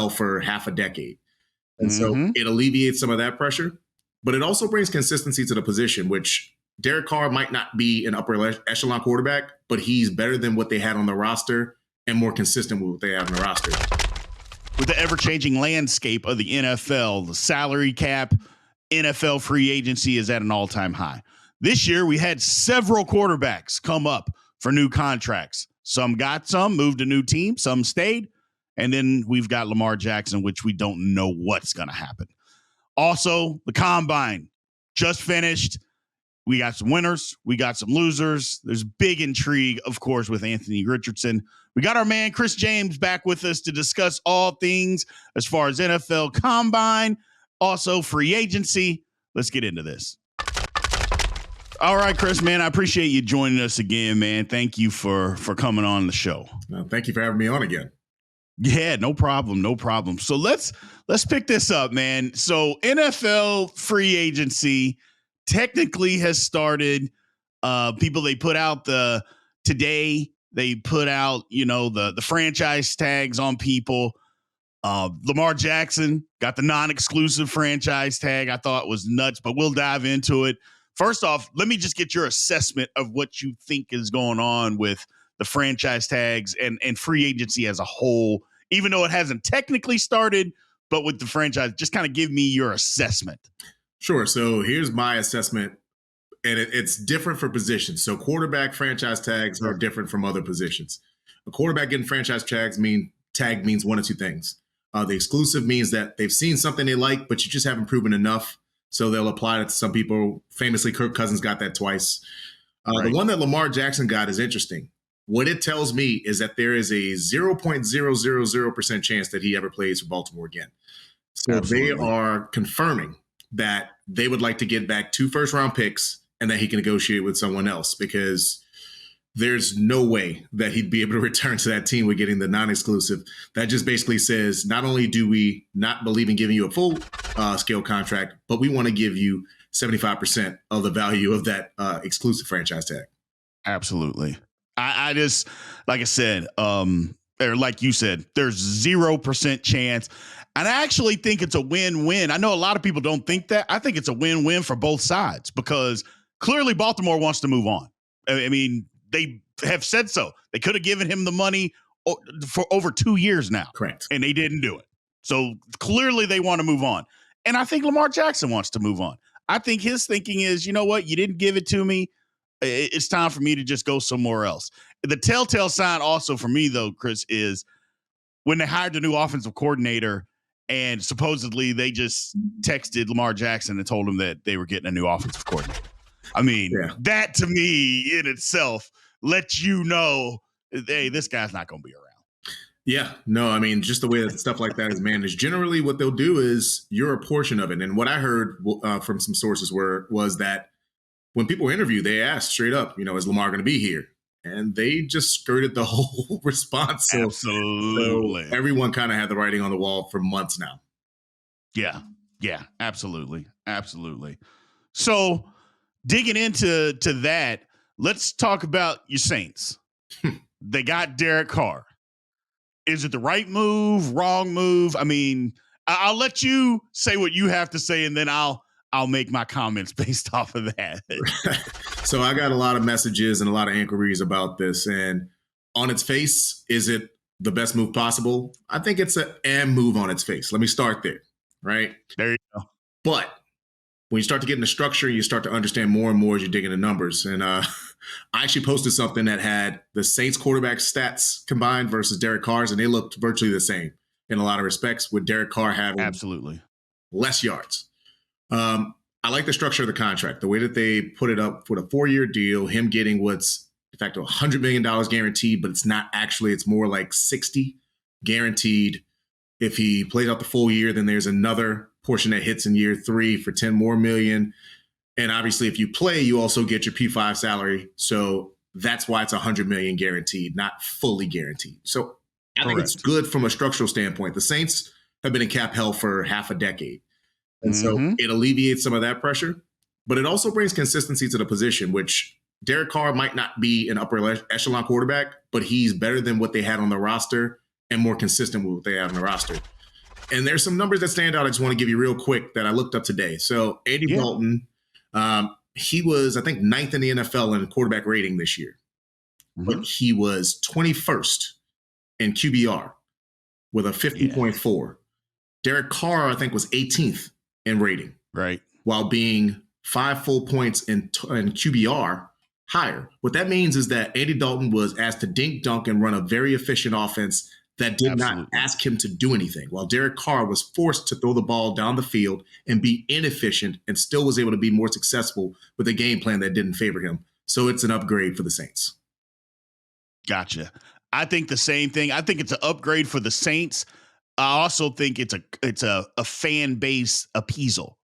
hell for half a decade. And so it alleviates some of that pressure, but it also brings consistency to the position, which Derek Carr might not be an upper echelon quarterback, but he's better than what they had on the roster and more consistent with what they have on the roster. With the ever-changing landscape of the NFL, the salary cap, NFL free agency is at an all-time high. This year, we had several quarterbacks come up for new contracts. Some got some, moved to new teams, some stayed. And then we've got Lamar Jackson, which we don't know what's going to happen. Also, the Combine just finished. We got some winners. We got some losers. There's big intrigue, of course, with Anthony Richardson. We got our man Chris James back with us to discuss all things as far as NFL Combine, also free agency. Let's get into this. All right, Chris, man, I appreciate you joining us again, man. Thank you for coming on the show. Thank you for having me on again. Yeah, no problem. No problem. So let's pick this up, man. So NFL free agency technically has started. People, they put out today, they put out, the franchise tags on people. Lamar Jackson got the non-exclusive franchise tag. I thought was nuts, but we'll dive into it. First off, let me just get your assessment of what you think is going on with the franchise tags and free agency as a whole, even though it hasn't technically started, but with the franchise, just kind of give me your assessment. Sure. So here's my assessment, and it's different for positions. So quarterback franchise tags are different from other positions. A quarterback getting franchise tags means one of two things. The exclusive means that they've seen something they like, but you just haven't proven enough. So they'll apply it to some people. Famously, Kirk Cousins got that twice. Right. The one that Lamar Jackson got is interesting. What it tells me is that there is a 0.000% chance that he ever plays for Baltimore again. So Absolutely. They are confirming that they would like to get back 2 first-round picks and that he can negotiate with someone else, because there's no way that he'd be able to return to that team with getting the non-exclusive. That just basically says, not only do we not believe in giving you a full scale contract, but we want to give you 75% of the value of that exclusive franchise tag. Absolutely. I just, like I said, or like you said, there's 0% chance. And I actually think it's a win-win. I know a lot of people don't think that. I think it's a win-win for both sides, because clearly Baltimore wants to move on. I mean, they have said so. They could have given him the money for over 2 years now. Correct. And they didn't do it. So clearly they want to move on. And I think Lamar Jackson wants to move on. I think his thinking is, you know what? You didn't give it to me. It's time for me to just go somewhere else. The telltale sign also for me, though, Chris, is when they hired the new offensive coordinator and supposedly they just texted Lamar Jackson and told him that they were getting a new offensive coordinator. I mean, that to me in itself lets you know, hey, this guy's not going to be around. Yeah, no, I mean, just the way that stuff like that is managed. Generally, what they'll do is you're a portion of it. And what I heard from some sources was that when people interview, they asked straight up, is Lamar going to be here? And they just skirted the whole response. So, absolutely. So everyone kind of had the writing on the wall for months now. Yeah, absolutely. So digging into that, let's talk about your Saints. They got Derek Carr. Is it the right move, wrong move? I mean, I'll let you say what you have to say, and then I'll make my comments based off of that. So I got a lot of messages and a lot of inquiries about this. And on its face, is it the best move possible? I think it's an move on its face. Let me start there, right? There you go. But when you start to get into structure, you start to understand more and more as you dig into numbers. And I actually posted something that had the Saints quarterback stats combined versus Derek Carr's, and they looked virtually the same in a lot of respects, with Derek Carr having absolutely less yards. I like the structure of the contract, the way that they put it up with a 4-year deal, him getting what's de facto $100 million guaranteed, but it's not actually, it's more like 60 guaranteed. If he plays out the full year, then there's another portion that hits in year 3 for 10 more million. And obviously if you play, you also get your P5 salary. So that's why it's $100 million guaranteed, not fully guaranteed. So I think it's good from a structural standpoint. The Saints have been in cap hell for half a decade. And so it alleviates some of that pressure, but it also brings consistency to the position, which Derek Carr might not be an upper echelon quarterback, but he's better than what they had on the roster and more consistent with what they have on the roster. And there's some numbers that stand out. I just want to give you real quick that I looked up today. So Andy Dalton, he was, I think, 9th in the NFL in quarterback rating this year. But he was 21st in QBR with a 50.4. Derek Carr, I think, was 18th in rating. Right. While being 5 full points in QBR higher. What that means is that Andy Dalton was asked to dink, dunk, and run a very efficient offense that did not ask him to do anything, while Derek Carr was forced to throw the ball down the field and be inefficient and still was able to be more successful with a game plan that didn't favor him. So it's an upgrade for the Saints. Gotcha. I think the same thing. I think it's an upgrade for the Saints. I also think it's a fan base appeasal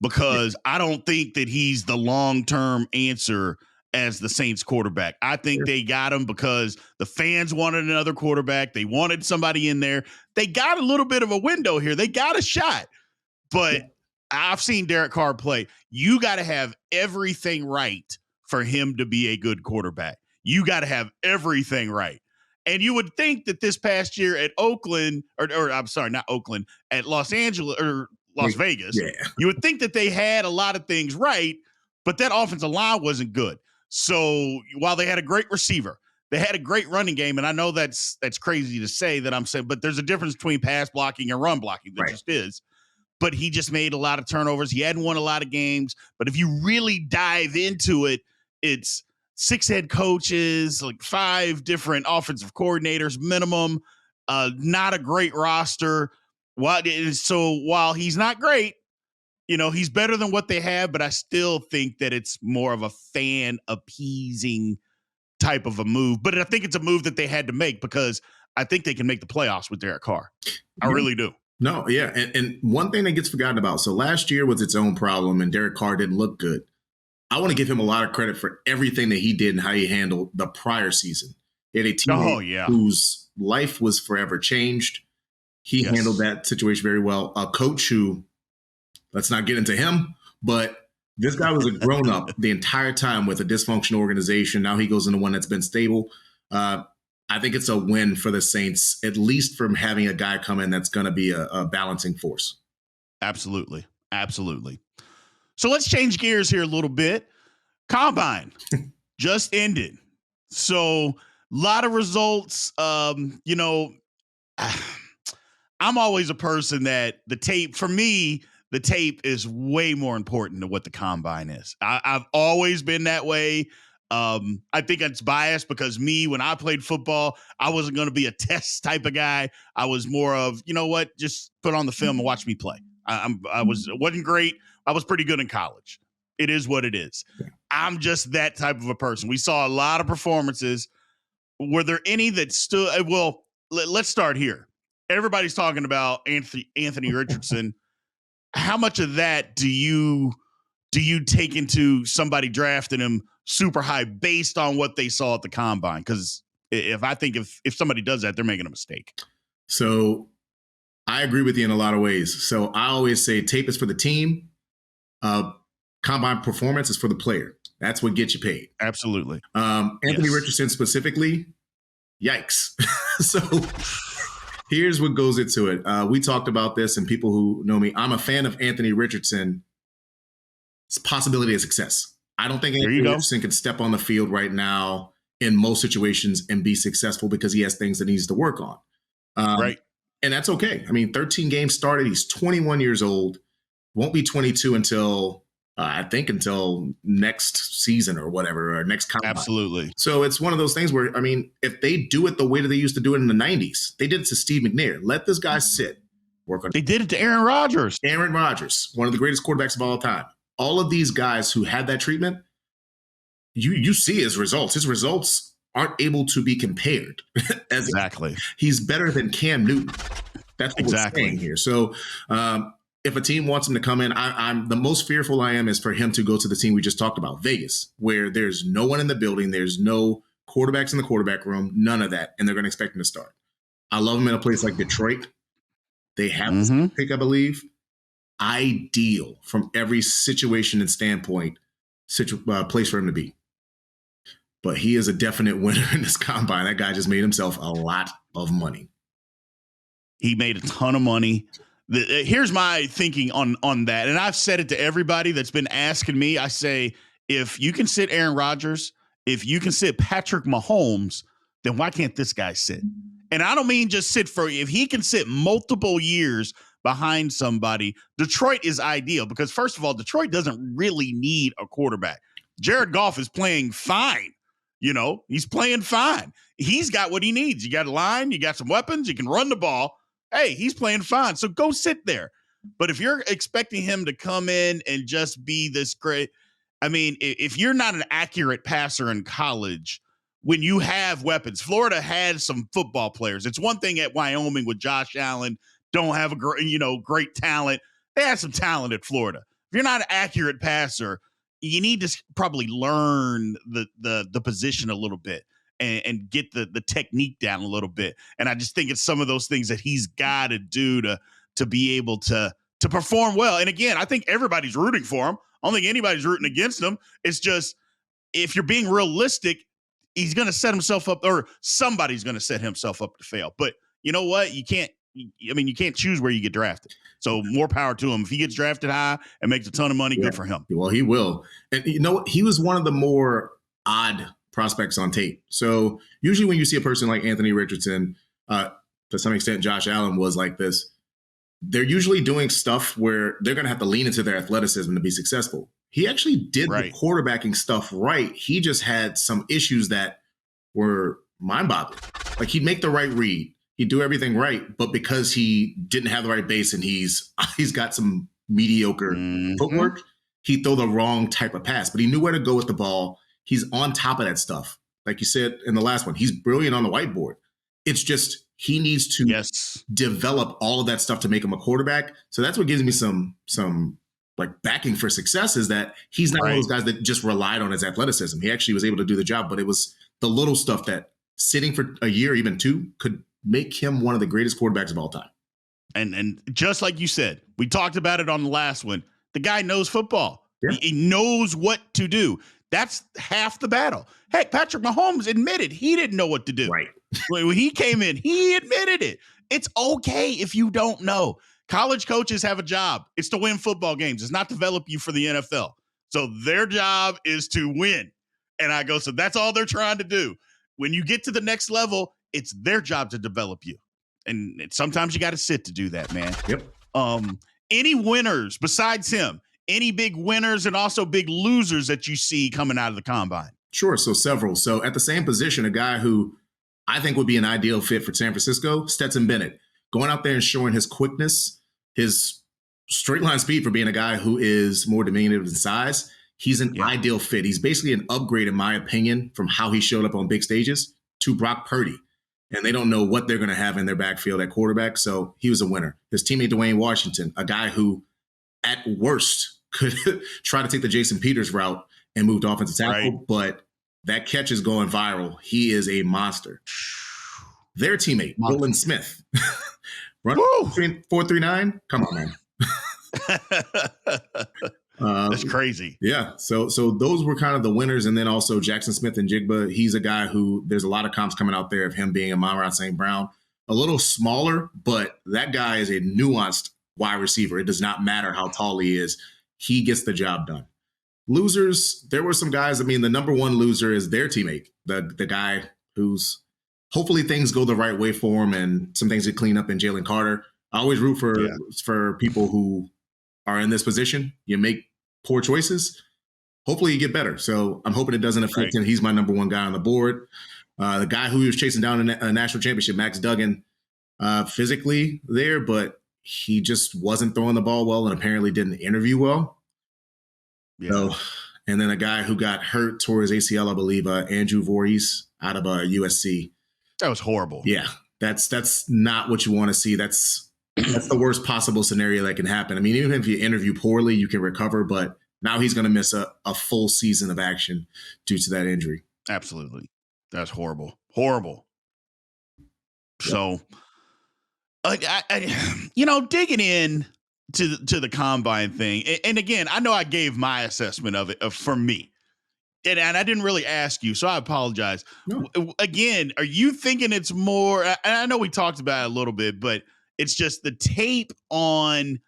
because I don't think that he's the long-term answer as the Saints quarterback. I think they got him because the fans wanted another quarterback. They wanted somebody in there. They got a little bit of a window here. They got a shot. But I've seen Derek Carr play. You got to have everything right for him to be a good quarterback. You got to have everything right. And you would think that this past year at Oakland, or I'm sorry, not Oakland, at Los Angeles or Las Vegas, you would think that they had a lot of things right, but that offensive line wasn't good. So while they had a great receiver, they had a great running game, and I know that's crazy to say that I'm saying, but there's a difference between pass blocking and run blocking. There just is. But he just made a lot of turnovers. He hadn't won a lot of games. But if you really dive into it, it's 6 head coaches, like 5 different offensive coordinators minimum, not a great roster. So while he's not great, he's better than what they have, but I still think that it's more of a fan appeasing type of a move. But I think it's a move that they had to make because I think they can make the playoffs with Derek Carr. I really do. No, yeah. And one thing that gets forgotten about. So last year was its own problem and Derek Carr didn't look good. I want to give him a lot of credit for everything that he did and how he handled the prior season. He had a teammate whose life was forever changed. He handled that situation very well. A coach who, let's not get into him, but this guy was a grown-up the entire time with a dysfunctional organization. Now he goes into one that's been stable. I think it's a win for the Saints, at least from having a guy come in that's going to be a balancing force. Absolutely. Absolutely. So let's change gears here a little bit. Combine just ended. So a lot of results. I'm always a person that the tape is way more important than what the combine is. I've always been that way. I think it's biased because when I played football, I wasn't going to be a test type of guy. I was more of, just put on the film and watch me play. Wasn't great. I was pretty good in college. It is what it is. I'm just that type of a person. We saw a lot of performances. Were there any that stood? Well, let's start here. Everybody's talking about Anthony Richardson. How much of that do you take into somebody drafting him super high based on what they saw at the combine? Because if somebody does that, they're making a mistake. So I agree with you in a lot of ways. So I always say tape is for the team. Combine performance is for the player. That's what gets you paid. Absolutely. Anthony Richardson specifically, yikes. So here's what goes into it. We talked about this, and people who know me, I'm a fan of Anthony Richardson's possibility of success. I don't think Anthony Richardson can step on the field right now in most situations and be successful because he has things that he needs to work on. Right. And that's okay. I mean, 13 games started. He's 21 years old. Won't be 22 until next season or whatever, or next combine. Absolutely. So it's one of those things where, I mean, if they do it the way that they used to do it in the 90s, they did it to Steve McNair. Let this guy sit, work on it. They did it to Aaron Rodgers. Aaron Rodgers, one of the greatest quarterbacks of all time. All of these guys who had that treatment, you see his results. His results aren't able to be compared. Exactly. He's better than Cam Newton. That's what we're saying here. So if a team wants him to come in, I'm the most fearful I am is for him to go to the team we just talked about, Vegas, where there's no one in the building. There's no quarterbacks in the quarterback room, none of that. And they're going to expect him to start. I love him in a place like Detroit. They have this pick, I believe. Ideal from every situation and standpoint, place for him to be. But he is a definite winner in this combine. That guy just made himself a lot of money. He made a ton of money. Here's my thinking on that. And I've said it to everybody that's been asking me. I say, if you can sit Aaron Rodgers, if you can sit Patrick Mahomes, then why can't this guy sit? And I don't mean just sit if he can sit multiple years behind somebody, Detroit is ideal because, first of all, Detroit doesn't really need a quarterback. Jared Goff is playing fine. He's playing fine. He's got what he needs. You got a line, you got some weapons, you can run the ball. Hey, he's playing fine. So go sit there. But if you're expecting him to come in and just be this great, if you're not an accurate passer in college, when you have weapons, Florida had some football players. It's one thing at Wyoming with Josh Allen, don't have a great talent. They had some talent at Florida. If you're not an accurate passer, you need to probably learn the position a little bit and get the technique down a little bit. And I just think it's some of those things that he's got to do to be able to perform well. And again, I think everybody's rooting for him. I don't think anybody's rooting against him. It's just, if you're being realistic, he's going to set himself up, or somebody's going to set himself up to fail. But you know what? You can't choose where you get drafted. So more power to him. If he gets drafted high and makes a ton of money, good for him. Well, he will. And you know what? He was one of the more odd prospects on tape. So usually when you see a person like Anthony Richardson, to some extent, Josh Allen was like this, they're usually doing stuff where they're going to have to lean into their athleticism to be successful. He actually did the quarterbacking stuff right. He just had some issues that were mind-boggling. Like, he'd make the right read. He'd do everything right. But because he didn't have the right base and he's got some mediocre footwork, he'd throw the wrong type of pass. But he knew where to go with the ball. He's on top of that stuff. Like you said in the last one, he's brilliant on the whiteboard. It's just he needs to develop all of that stuff to make him a quarterback. So that's what gives me some like backing for success, is that he's not one of those guys that just relied on his athleticism. He actually was able to do the job, but it was the little stuff that sitting for a year, even two, could make him one of the greatest quarterbacks of all time. And just like you said, we talked about it on the last one. The guy knows football. Yeah. He knows what to do. That's half the battle. Heck, Patrick Mahomes admitted he didn't know what to do. Right. When he came in, he admitted it. It's okay if you don't know. College coaches have a job. It's to win football games. It's not develop you for the NFL. So their job is to win. And I go, so that's all they're trying to do. When you get to the next level, it's their job to develop you. And sometimes you got to sit to do that, man. Yep. Any winners besides him? Any big winners and also big losers that you see coming out of the combine? Sure. So several. So at the same position, a guy who I think would be an ideal fit for San Francisco, Stetson Bennett, going out there and showing his quickness, his straight line speed for being a guy who is more diminutive in size. He's an ideal fit. He's basically an upgrade, in my opinion, from how he showed up on big stages to Brock Purdy. And they don't know what they're going to have in their backfield at quarterback. So he was a winner. His teammate, Dwayne Washington, a guy who at worst could try to take the Jason Peters route and moved offensive tackle, but that catch is going viral. He is a monster. Their teammate, Roland Smith, run 4.39. Come on, man. That's crazy. Yeah. So those were kind of the winners. And then also Jackson Smith and Jigba. He's a guy who there's a lot of comps coming out there of him being a Amon-Ra St. Brown, a little smaller, but that guy is a nuanced wide receiver. It does not matter how tall he is. He gets the job done. Losers, there were some guys. I mean, the number one loser is their teammate, the guy who's hopefully things go the right way for him and some things get cleaned up in Jalen Carter. I always root for people who are in this position. You make poor choices. Hopefully you get better. So I'm hoping it doesn't affect him. He's my number one guy on the board. The guy who was chasing down a national championship, Max Duggan, physically there, but he just wasn't throwing the ball well and apparently didn't interview well. Yeah. So, and then a guy who got hurt tore his ACL, I believe, Andrew Voorhees out of USC. That was horrible. Yeah, that's not what you want to see. That's the worst possible scenario that can happen. I mean, even if you interview poorly, you can recover, but now he's going to miss a full season of action due to that injury. Absolutely. That's horrible. Horrible. Yeah. So, digging in to the combine thing, and again, I know I gave my assessment of it for me, and I didn't really ask you, so I apologize. No. Again, are you thinking it's more? And I know we talked about it a little bit, but It's just the tape on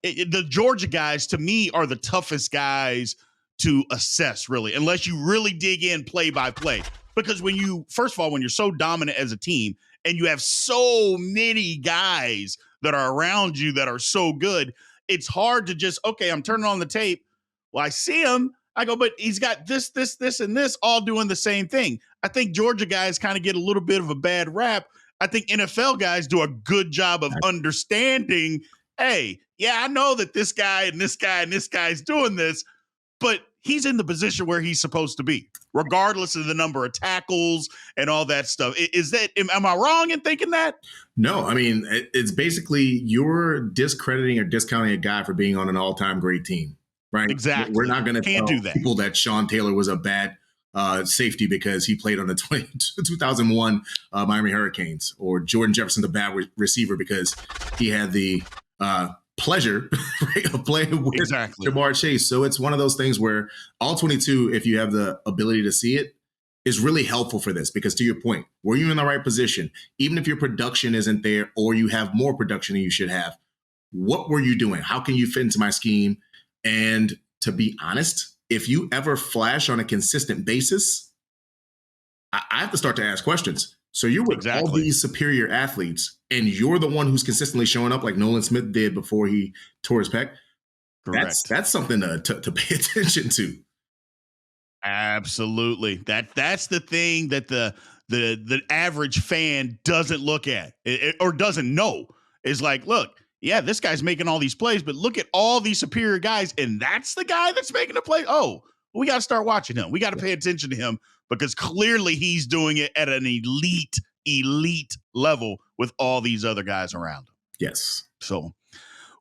the Georgia guys, to me, are the toughest guys to assess, really, unless you really dig in play by play. Because when you're so dominant as a team and you have so many guys that are around you that are so good, it's hard to just, okay, I'm turning on the tape. Well, I see him. I go, but he's got this, and this all doing the same thing. I think Georgia guys kind of get a little bit of a bad rap. I think NFL guys do a good job of understanding, hey, yeah, I know that this guy and this guy and this guy's doing this, but he's in the position where he's supposed to be, regardless of the number of tackles and all that stuff. Am I wrong in thinking that? No, I mean, it's basically you're discrediting or discounting a guy for being on an all-time great team. Right. Exactly. We're not going to tell do that. people that Sean Taylor was a bad safety because he played on the 2001 Miami Hurricanes, or Jordan Jefferson's a bad receiver because he had the pleasure of playing with Jamar Chase. So it's one of those things where all 22, if you have the ability to see it, is really helpful for this, because to your point, were you in the right position? Even if your production isn't there or you have more production than you should have, what were you doing? How can you fit into my scheme? And to be honest, if you ever flash on a consistent basis, I have to start to ask questions. So you're with all these superior athletes and you're the one who's consistently showing up like Nolan Smith did before he tore his pec. Correct. That's something to pay attention to. Absolutely. That's the thing that the average fan doesn't look at or doesn't know. Is like, look, yeah, this guy's making all these plays, but look at all these superior guys, and that's the guy that's making the play. Oh, we got to start watching him. We got to pay attention to him, because clearly he's doing it at an elite level with all these other guys around him. Yes. So,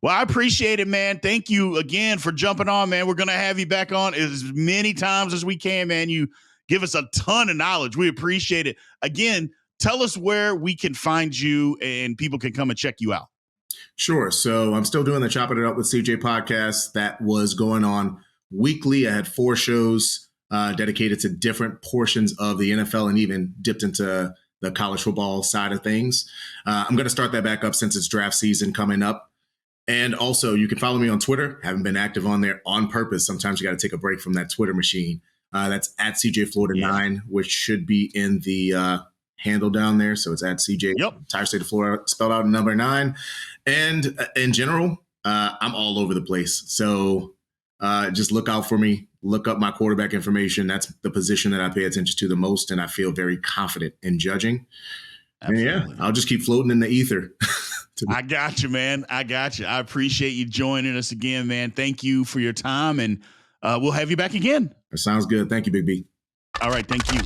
well, I appreciate it, man. Thank you again for jumping on, man. We're going to have you back on as many times as we can, man. You give us a ton of knowledge. We appreciate it. Again, tell us where we can find you and people can come and check you out. Sure. So I'm still doing the Chopping It Up with CJ podcast. That was going on weekly. I had 4 shows dedicated to different portions of the NFL and even dipped into the college football side of things. I'm going to start that back up since it's draft season coming up. And also, you can follow me on Twitter. Haven't been active on there on purpose. Sometimes you got to take a break from that Twitter machine. That's at CJFlorida9, which should be in the handle down there. So it's at CJ, entire state of Florida, spelled out number 9. And in general, I'm all over the place. So just look out for me. Look up my quarterback information. That's the position that I pay attention to the most, and I feel very confident in judging. Absolutely. And yeah, I'll just keep floating in the ether. I got you, man. I got you. I appreciate you joining us again, man. Thank you for your time, and we'll have you back again. That sounds good. Thank you, Big B. All right. Thank you.